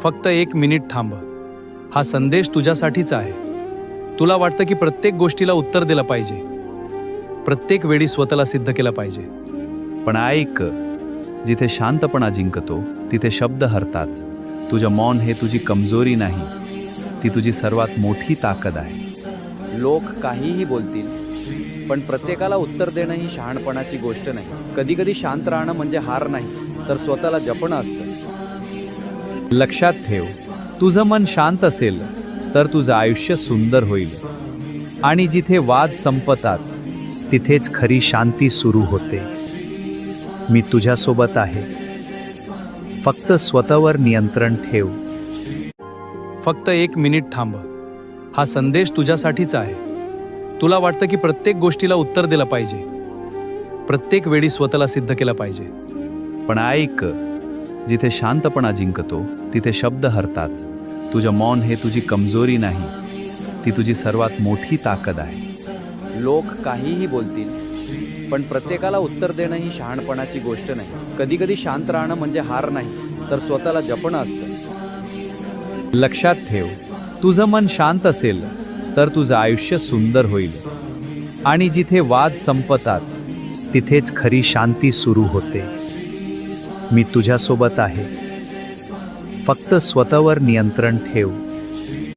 फक्त 1 मिनिट थांब. हा संदेश तुझ्यासाठीच आहे. तुला वाटतं की प्रत्येक गोष्टीला उत्तर दिलं पाहिजे, प्रत्येक वेळी स्वतःला सिद्ध केलं पाहिजे. पण ऐक, जिथे शांतपणा जिंकतो तिथे शब्द हरतात. तुझं मौन हे तुझी कमजोरी नाही, ती तुझी सर्वात मोठी ताकद आहे. लोक काहीही बोलतील, पण प्रत्येकाला उत्तर देणं ही शहाणपणाची गोष्ट नाही. कधी कधी शांत राहणं म्हणजे हार नाही, तर स्वतःला जपणं असतं. लक्षात ठेव, तुझं मन शांत असेल तर तुझं आयुष्य सुंदर होईल. आणि जिथे वाद संपतात तिथेच खरी शांती सुरू होते. मी तुझ्यासोबत आहे. फक्त स्वतःवर नियंत्रण ठेव. फक्त 1 मिनिट थांब. हा संदेश तुझ्यासाठीच आहे. तुला वाटतं की प्रत्येक गोष्टीला उत्तर दिलं पाहिजे, प्रत्येक वेळी स्वतःला सिद्ध केलं पाहिजे. पण ऐक, जिथे शांतपणा जिंकतो तिथे शब्द हरतात. तुझं मौन हे तुझी कमजोरी नाही, ती तुझी सर्वात मोठी ताकद आहे. लोक काहीही बोलतील, पण प्रत्येकाला उत्तर देणं ही शहाणपणाची गोष्ट नाही. कधी कधी शांत राहणं म्हणजे हार नाही, तर स्वतःला जपणं असतं. लक्षात ठेव, तुझं मन शांत असेल तर तुझं आयुष्य सुंदर होईल. आणि जिथे वाद संपतात तिथेच खरी शांती सुरू होते. मी तुझ्यासोबत आहे. फक्त स्वतःवर नियंत्रण ठेव.